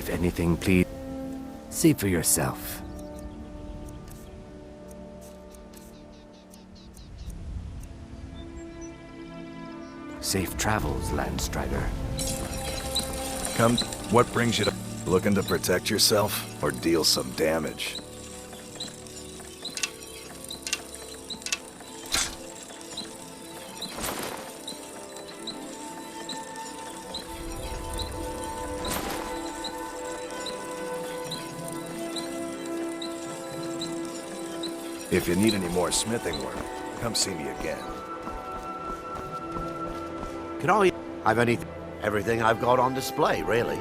If anything, please see for yourself. Safe travels, Landstrider. Come, what brings you to... Looking to protect yourself or deal some damage? If you need any more smithing work, come see me again. Can I have everything I've got on display, really?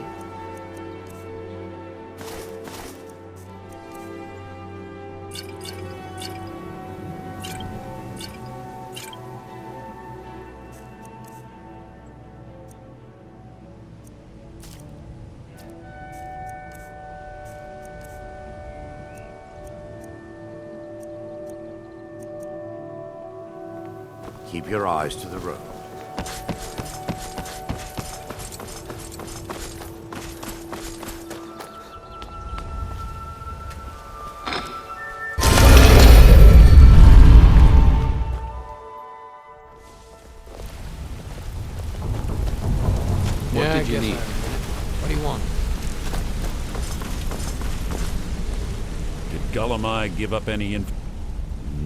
Keep your eyes to the road. What did you need? What do you want? Did Gullamai give up any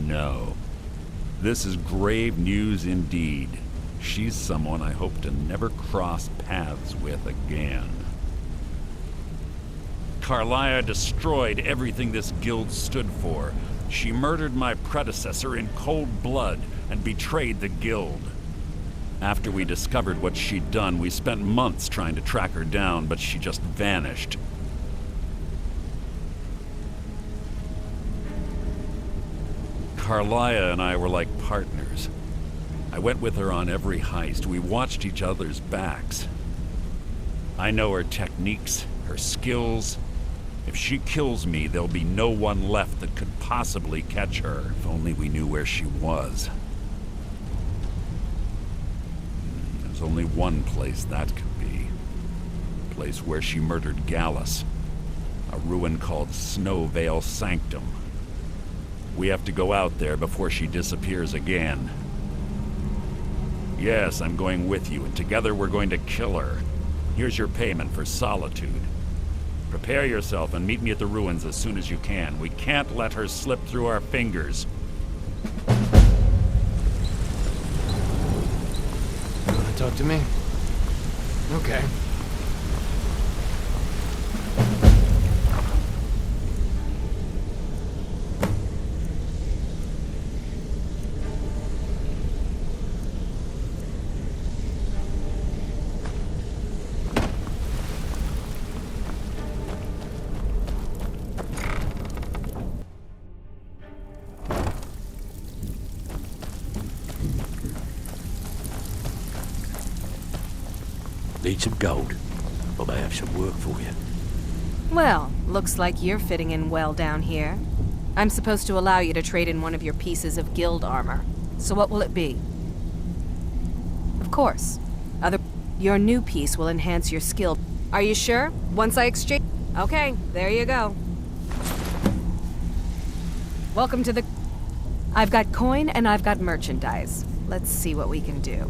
No. This is grave news indeed. She's someone I hope to never cross paths with again. Carlia destroyed everything this guild stood for. She murdered my predecessor in cold blood and betrayed the guild. After we discovered what she'd done, we spent months trying to track her down, but she just vanished. Carlia and I were like partners. I went with her on every heist. We watched each other's backs. I know her techniques, her skills. If she kills me, there'll be no one left that could possibly catch her. If only we knew where she was. There's only one place that could be. A place where she murdered Gallus. A ruin called Snowvale Sanctum. We have to go out there before she disappears again. Yes, I'm going with you, and together we're going to kill her. Here's your payment for solitude. Prepare yourself and meet me at the ruins as soon as you can. We can't let her slip through our fingers. Wanna talk to me? Okay. Need some gold. I may have some work for you. Well, looks like you're fitting in well down here. I'm supposed to allow you to trade in one of your pieces of guild armor. So what will it be? Of course. Your new piece will enhance your skill. Are you sure? Once I exchange... Okay, there you go. Welcome to the... I've got coin and I've got merchandise. Let's see what we can do.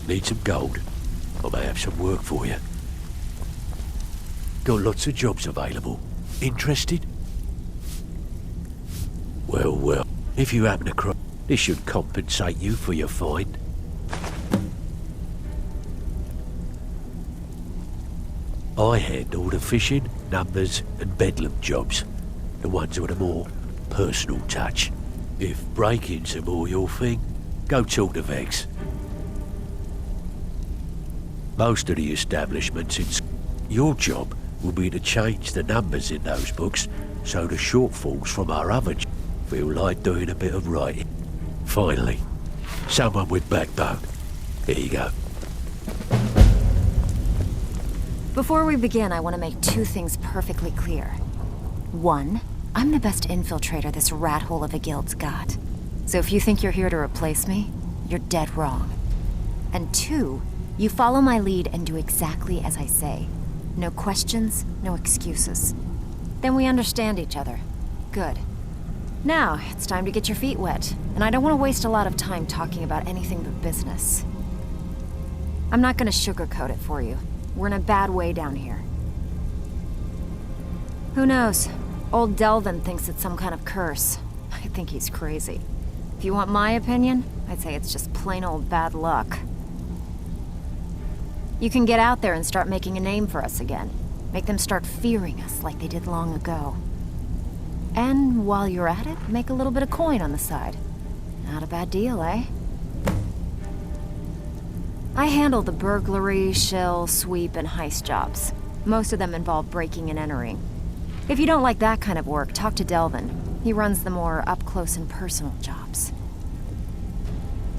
Need some gold? I may have some work for you. Got lots of jobs available. Interested? Well, if you happen to cross, this should compensate you for your find. I handle the fishing, numbers and bedlam jobs. The ones with a more personal touch. If break-ins are more your thing, go talk to Vex. Most of the establishments in your job will be to change the numbers in those books so the shortfalls from our other feel like doing a bit of writing. Finally, someone with backbone. Here you go. Before we begin, I want to make two things perfectly clear. One, I'm the best infiltrator this rat hole of a guild's got. So if you think you're here to replace me, you're dead wrong. And two, you follow my lead and do exactly as I say. No questions, no excuses. Then we understand each other. Good. Now, it's time to get your feet wet, and I don't want to waste a lot of time talking about anything but business. I'm not going to sugarcoat it for you. We're in a bad way down here. Who knows? Old Delvin thinks it's some kind of curse. I think he's crazy. If you want my opinion, I'd say it's just plain old bad luck. You can get out there and start making a name for us again. Make them start fearing us like they did long ago. And while you're at it, make a little bit of coin on the side. Not a bad deal, eh? I handle the burglary, shill, sweep, and heist jobs. Most of them involve breaking and entering. If you don't like that kind of work, talk to Delvin. He runs the more up-close and personal jobs.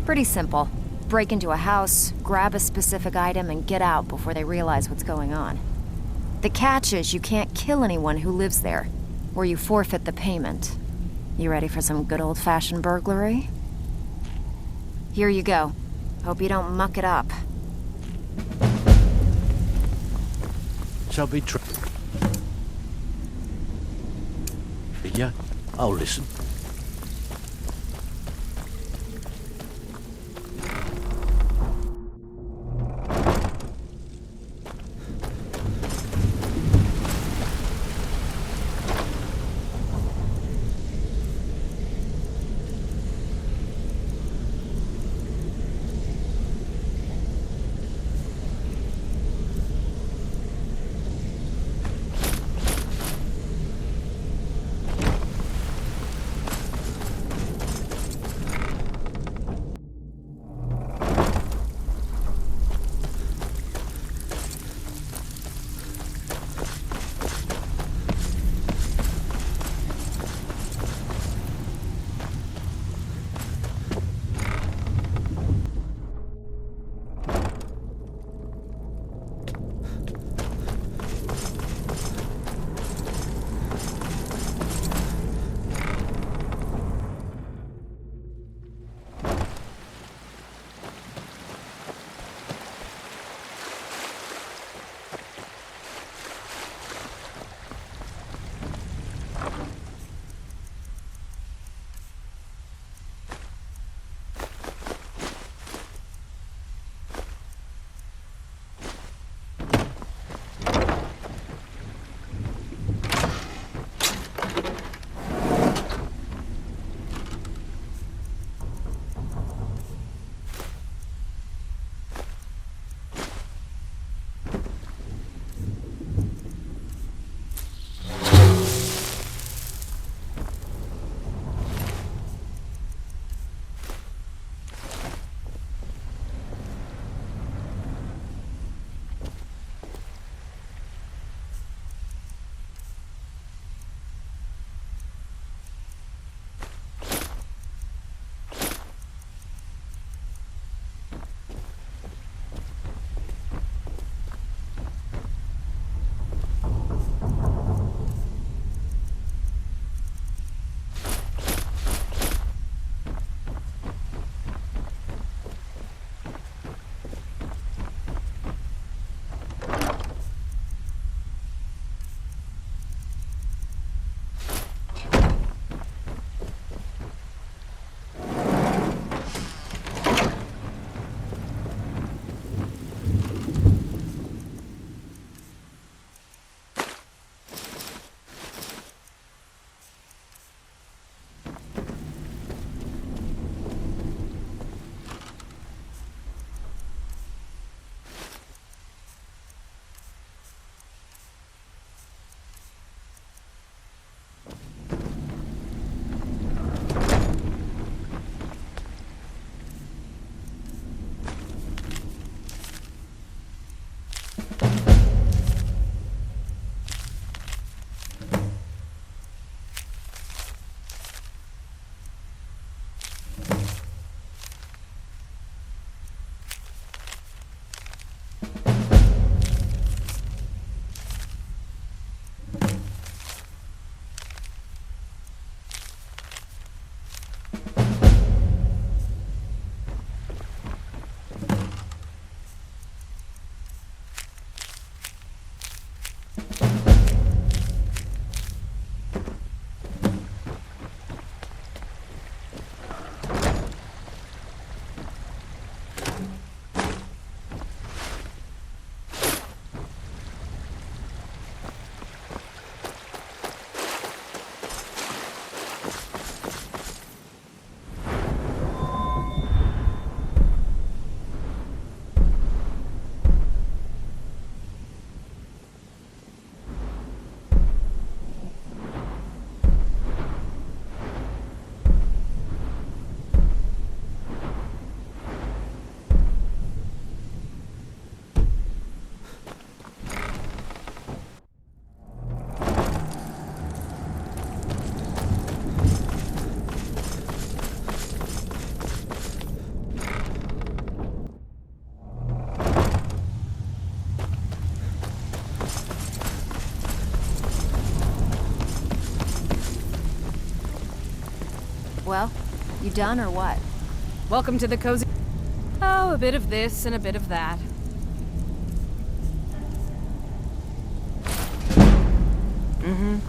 Pretty simple. Break into a house, grab a specific item, and get out before they realize what's going on. The catch is you can't kill anyone who lives there, or you forfeit the payment. You ready for some good old-fashioned burglary? Here you go. Hope you don't muck it up. So be yeah, I'll listen. You done or what? Welcome to the cozy... Oh, a bit of this and a bit of that. Mm-hmm.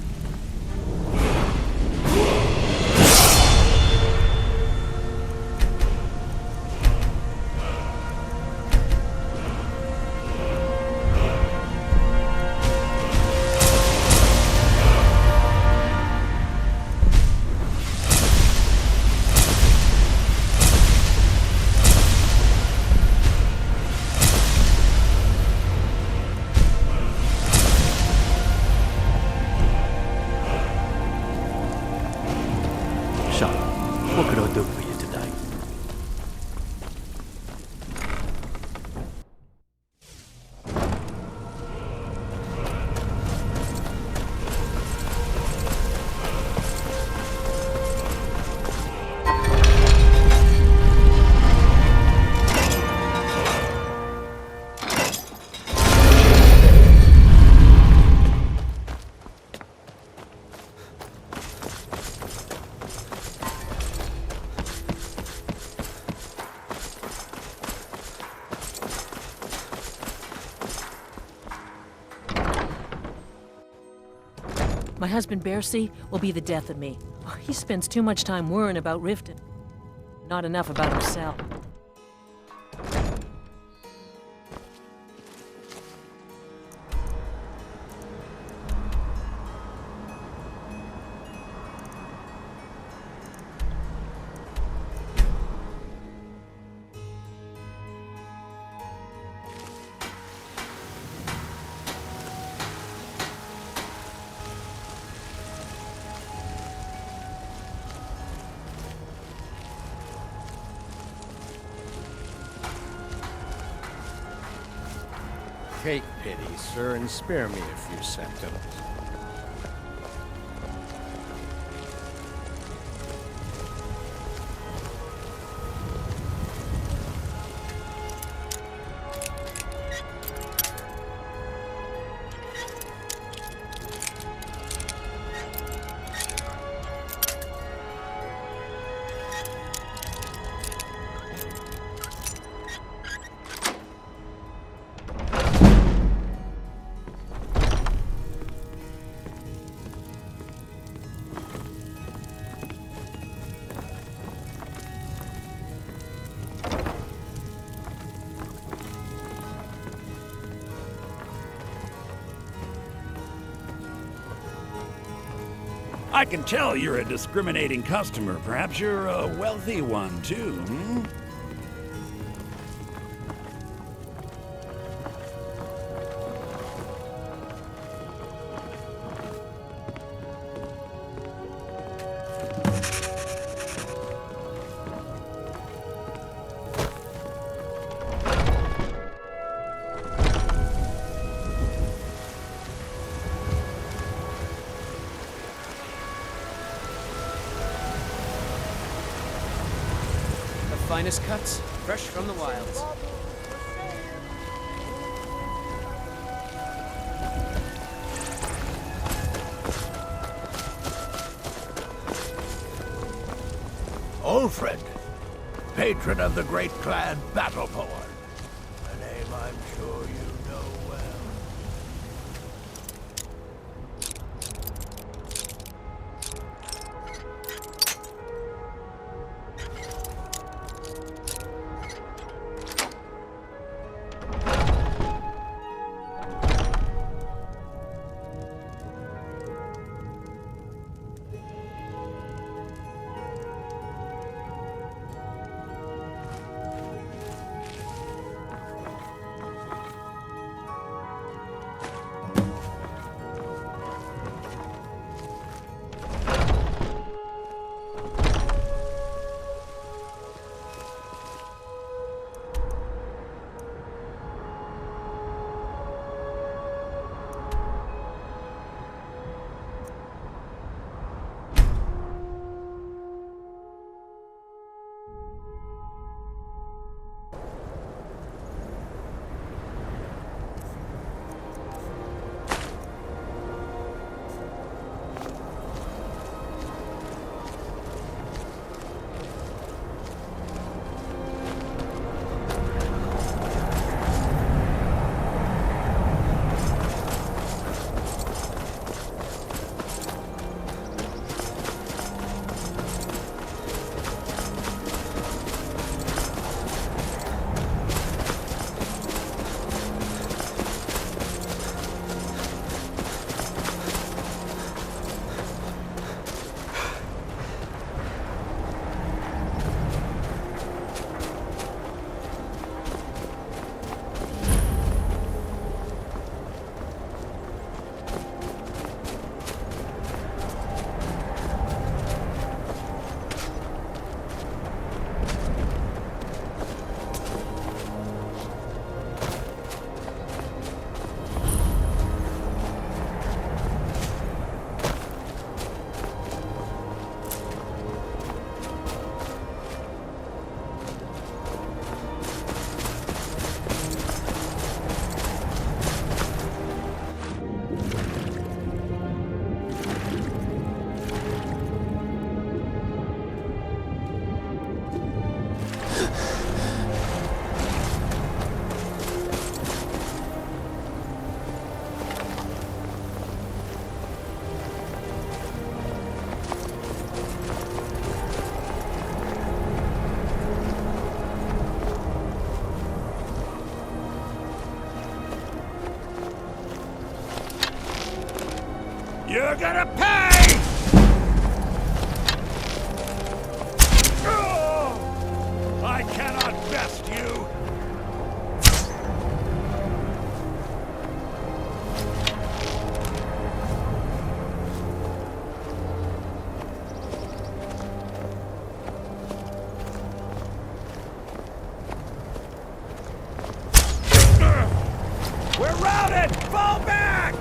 So, what can I do for you today? My husband Bercy will be the death of me. He spends too much time worrying about Riften. Not enough about himself. Take pity, sir, and spare me a few seconds. I can tell you're a discriminating customer. Perhaps you're a wealthy one, too, hmm? Finest cuts, fresh from the wilds. Ulfred, patron of the great clan Battleborn. A name I'm sure you know well. You're gonna pay! I cannot best you! We're routed! Fall back!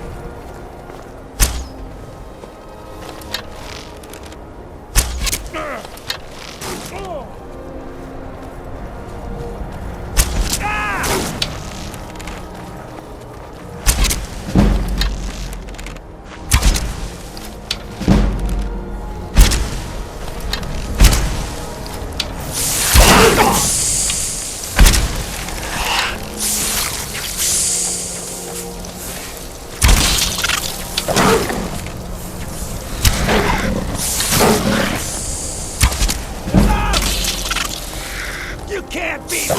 You can't beat me!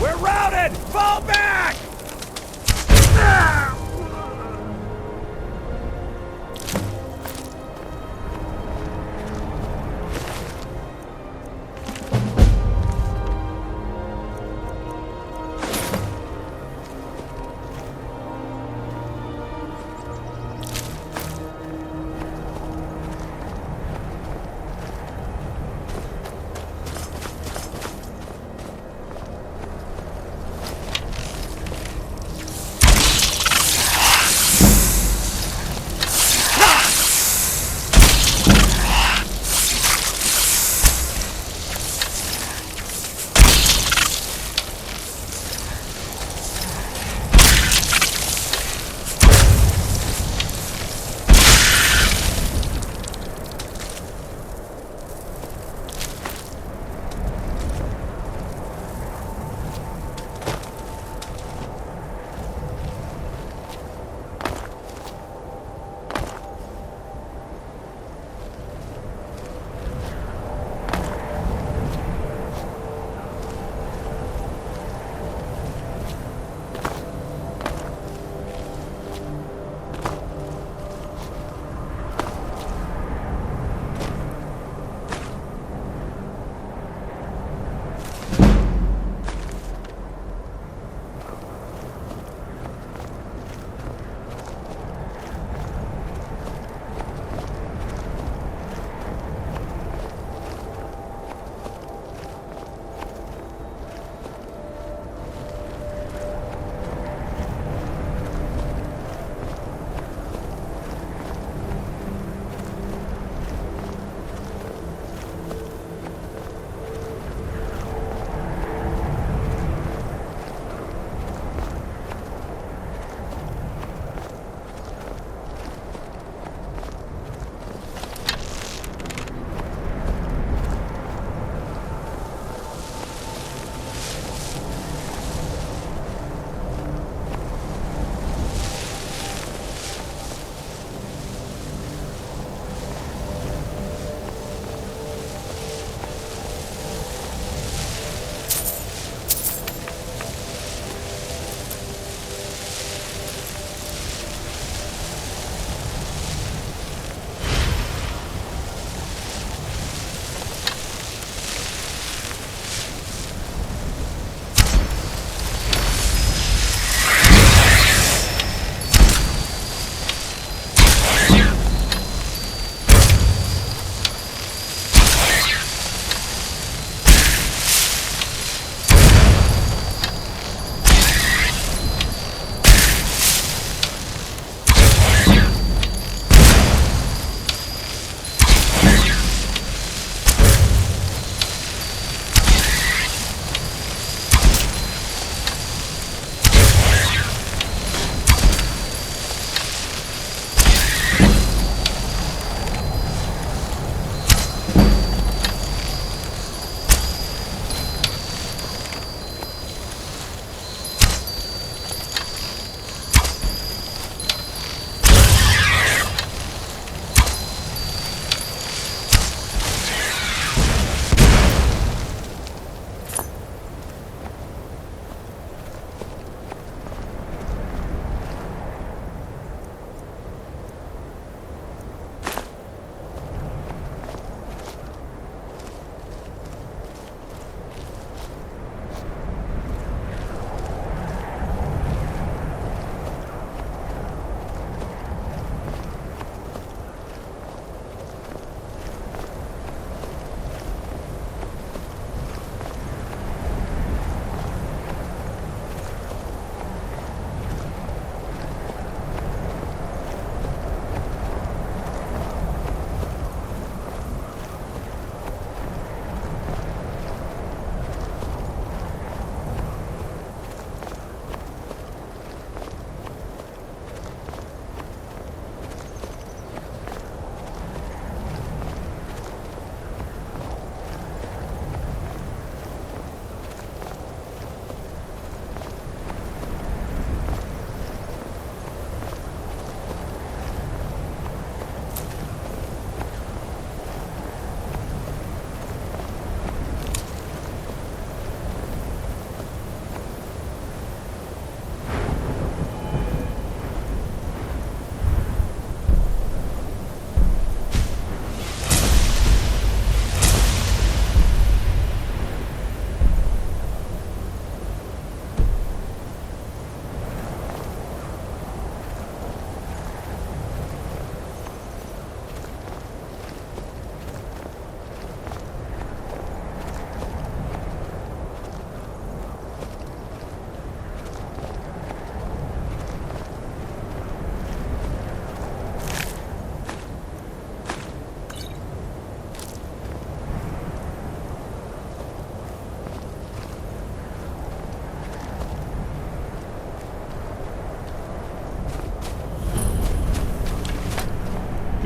We're routed! Fall back!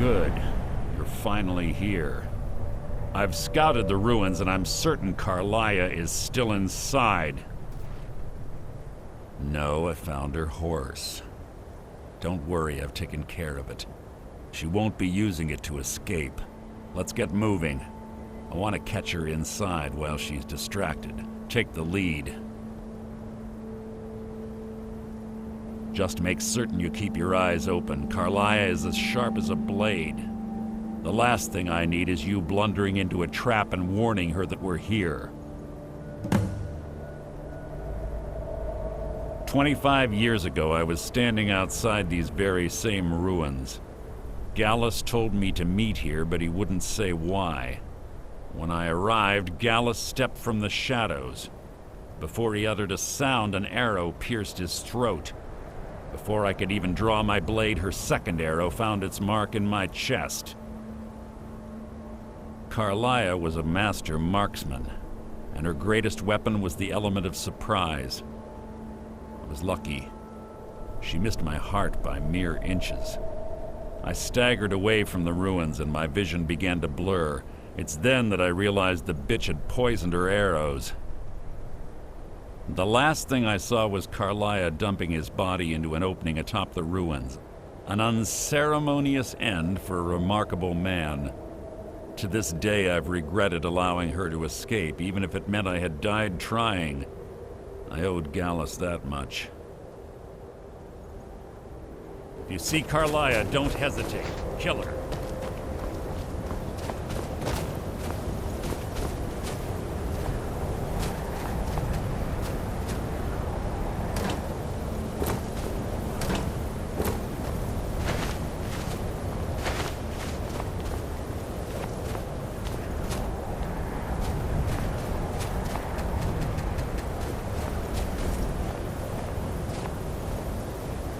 Good. You're finally here. I've scouted the ruins and I'm certain Carlia is still inside. No, I found her horse. Don't worry, I've taken care of it. She won't be using it to escape. Let's get moving. I want to catch her inside while she's distracted. Take the lead. Just make certain you keep your eyes open. Carlia is as sharp as a blade. The last thing I need is you blundering into a trap and warning her that we're here. 25 years ago, I was standing outside these very same ruins. Gallus told me to meet here, but he wouldn't say why. When I arrived, Gallus stepped from the shadows. Before he uttered a sound, an arrow pierced his throat. Before I could even draw my blade, her second arrow found its mark in my chest. Carlia was a master marksman, and her greatest weapon was the element of surprise. I was lucky. She missed my heart by mere inches. I staggered away from the ruins and my vision began to blur. It's then that I realized the bitch had poisoned her arrows. The last thing I saw was Carlia dumping his body into an opening atop the ruins. An unceremonious end for a remarkable man. To this day, I've regretted allowing her to escape, even if it meant I had died trying. I owed Gallus that much. If you see Carlia, don't hesitate. Kill her.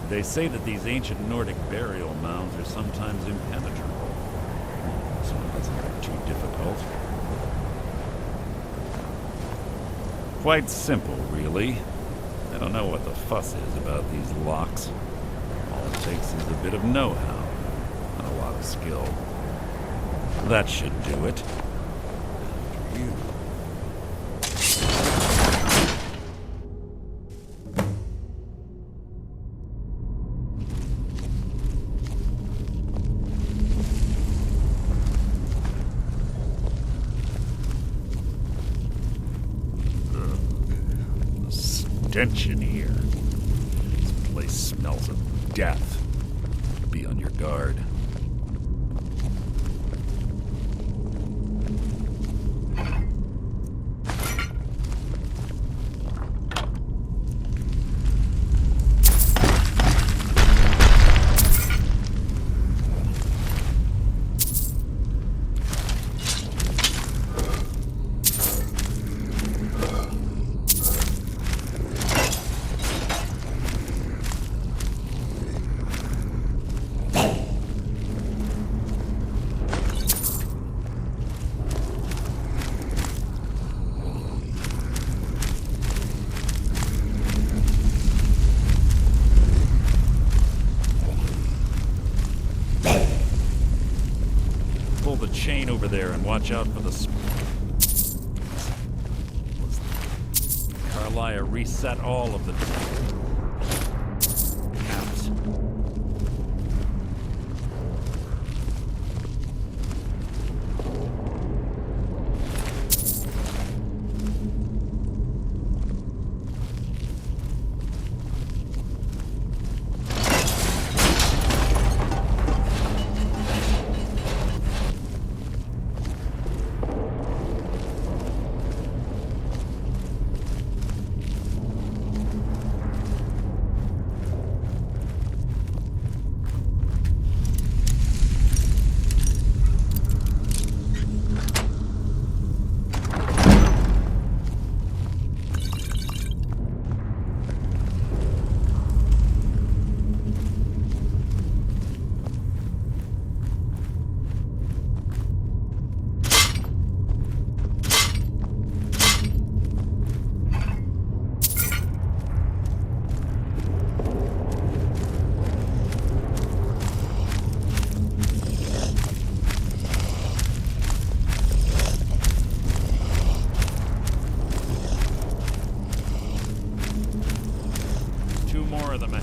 They say that these ancient Nordic burial mounds are sometimes impenetrable. So it doesn't look too difficult. Quite simple, really. I don't know what the fuss is about these locks. All it takes is a bit of know-how and a lot of skill. That should do it. After you. Stench in here. This place smells of death. Be on your guard. Chain over there and watch out for the Carlia reset all of the caps.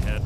ahead.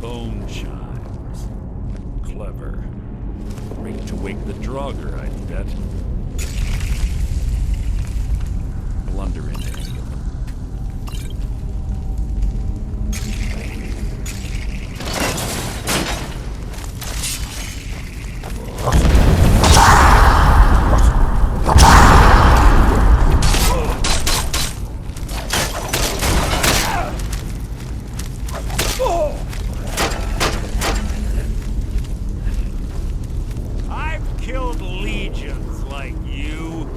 Bone chimes. Clever. Great to wake the Draugr, I bet. Blunder into any of them. I've killed legions like you.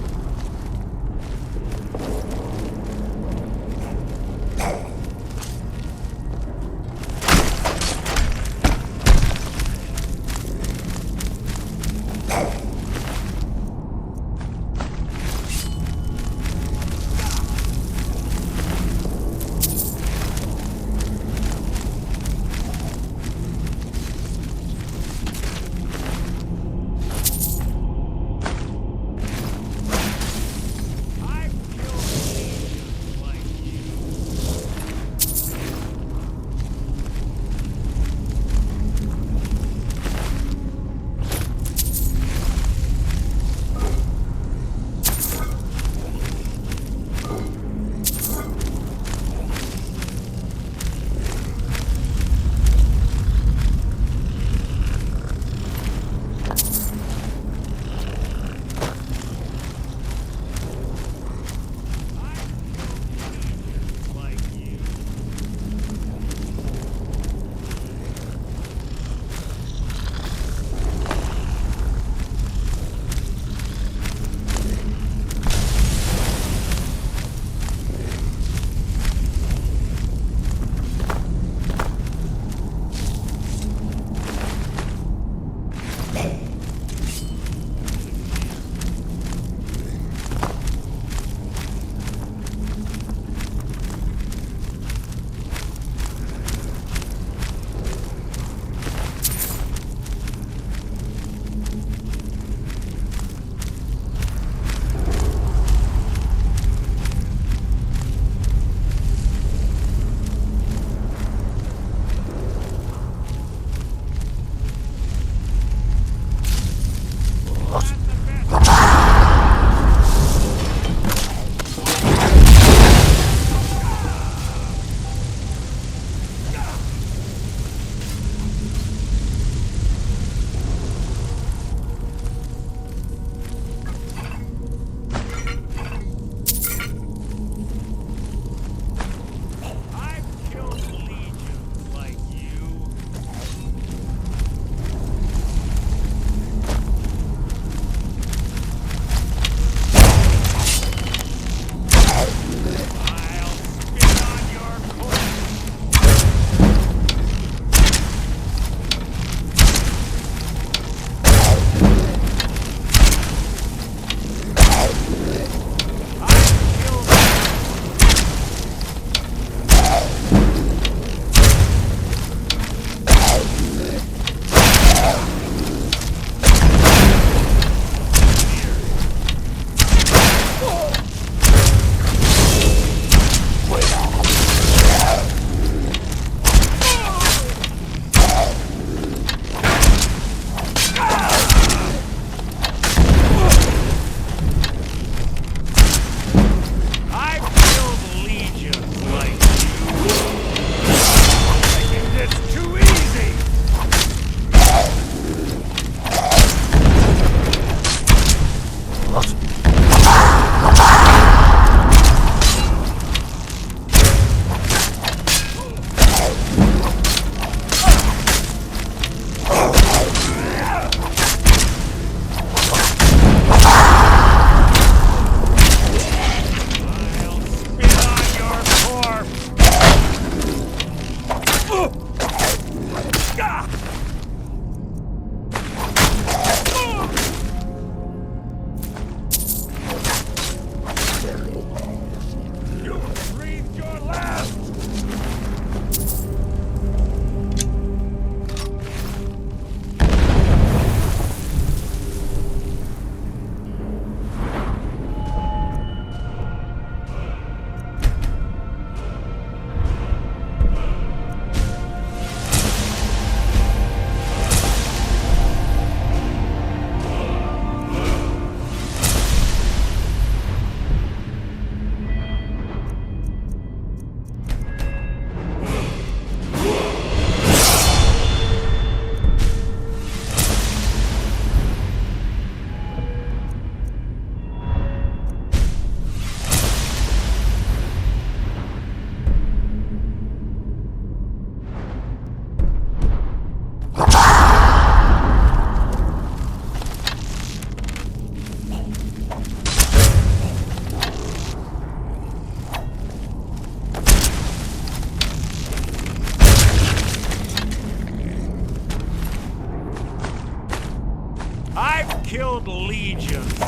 killed legions.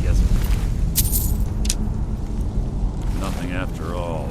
Yes. Nothing after all.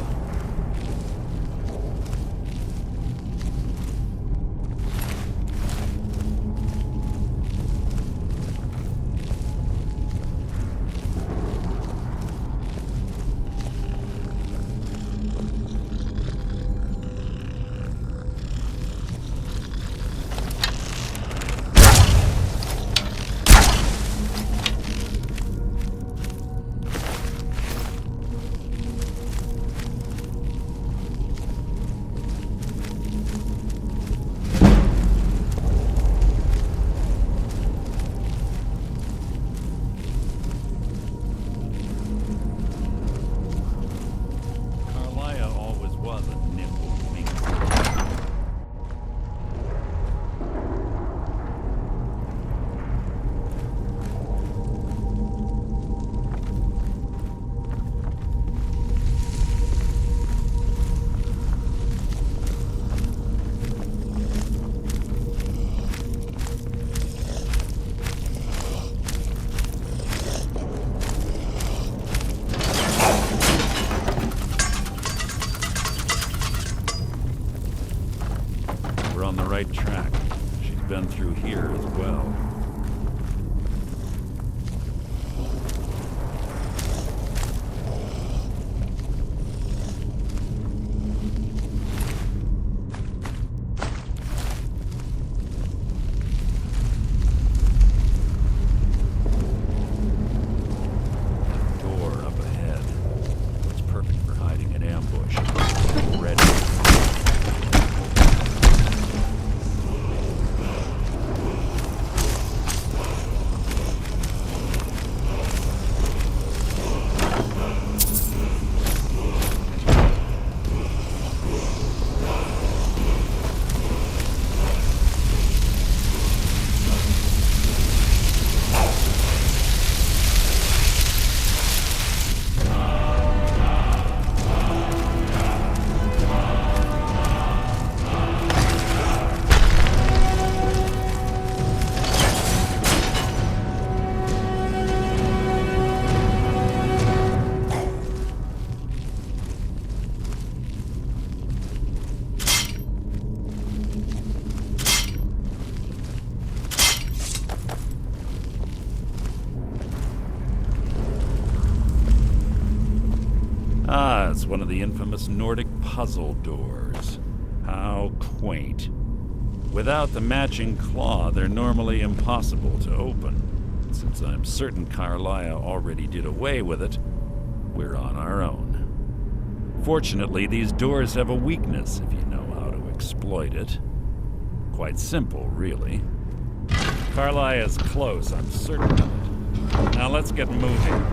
We're on the right track. She's been through here as well. Door up ahead. Looks perfect for hiding an ambush. Ready. Ah, it's one of the infamous Nordic puzzle doors. How quaint. Without the matching claw, they're normally impossible to open. Since I'm certain Carlia already did away with it, we're on our own. Fortunately, these doors have a weakness if you know how to exploit it. Quite simple, really. Carlia's close, I'm certain of it. Now let's get moving.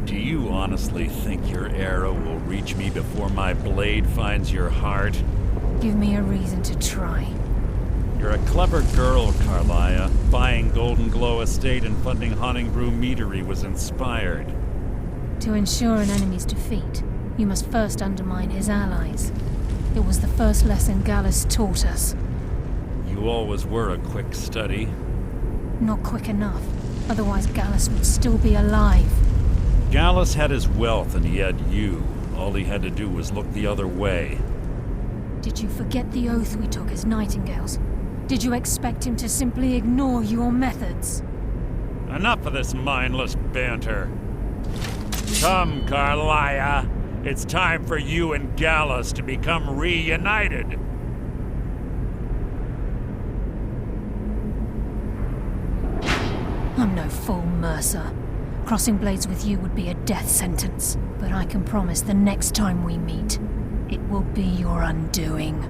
Do you honestly think your arrow will reach me before my blade finds your heart? Give me a reason to try. You're a clever girl, Carlia. Buying Golden Glow Estate and funding Honningbrew Meadery was inspired. To ensure an enemy's defeat, you must first undermine his allies. It was the first lesson Gallus taught us. You always were a quick study. Not quick enough, otherwise Gallus would still be alive. Gallus had his wealth and he had you. All he had to do was look the other way. Did you forget the oath we took as Nightingales? Did you expect him to simply ignore your methods? Enough of this mindless banter. Come, Carlia. It's time for you and Gallus to become reunited. I'm no fool, Mercer. Crossing blades with you would be a death sentence, but I can promise the next time we meet, it will be your undoing.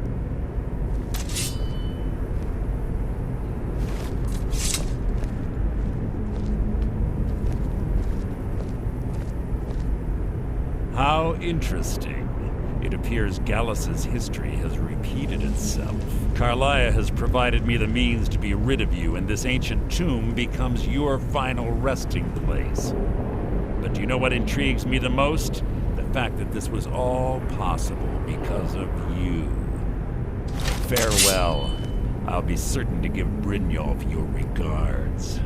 How interesting. It appears Gallus's history has repeated itself. Carlia has provided me the means to be rid of you, and this ancient tomb becomes your final resting place. But do you know what intrigues me the most? The fact that this was all possible because of you. Farewell. I'll be certain to give Brynjolf your regards.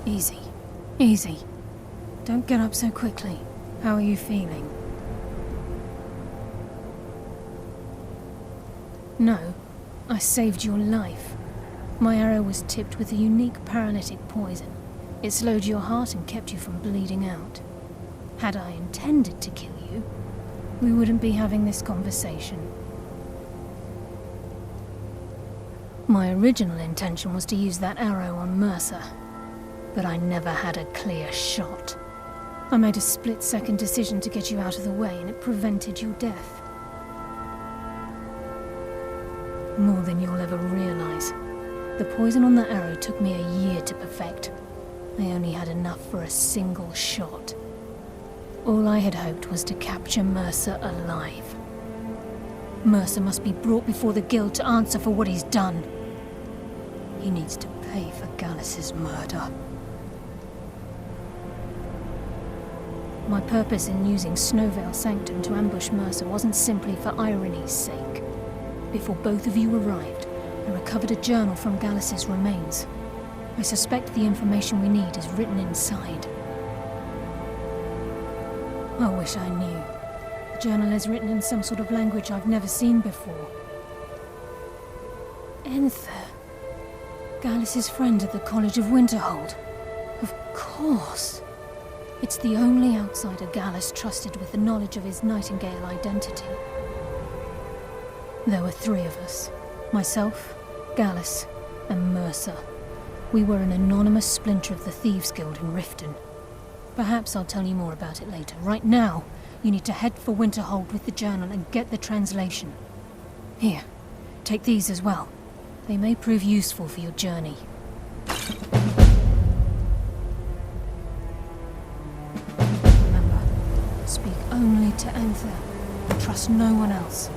Easy. Easy. Don't get up so quickly. How are you feeling? No. I saved your life. My arrow was tipped with a unique paralytic poison. It slowed your heart and kept you from bleeding out. Had I intended to kill you, we wouldn't be having this conversation. My original intention was to use that arrow on Mercer, but I never had a clear shot. I made a split-second decision to get you out of the way, and it prevented your death. More than you'll ever realize. The poison on that arrow took me a year to perfect. I only had enough for a single shot. All I had hoped was to capture Mercer alive. Mercer must be brought before the Guild to answer for what he's done. He needs to pay for Gallus's murder. My purpose in using Snowvale Sanctum to ambush Mercer wasn't simply for irony's sake. Before both of you arrived, I recovered a journal from Gallus's remains. I suspect the information we need is written inside. I wish I knew. The journal is written in some sort of language I've never seen before. Enther. Gallus's friend at the College of Winterhold. Of course. It's the only outsider Gallus trusted with the knowledge of his Nightingale identity. There were three of us. Myself, Gallus, and Mercer. We were an anonymous splinter of the Thieves Guild in Riften. Perhaps I'll tell you more about it later. Right now, you need to head for Winterhold with the journal and get the translation. Here, take these as well. They may prove useful for your journey. Remember, speak only to Enther. Trust no one else.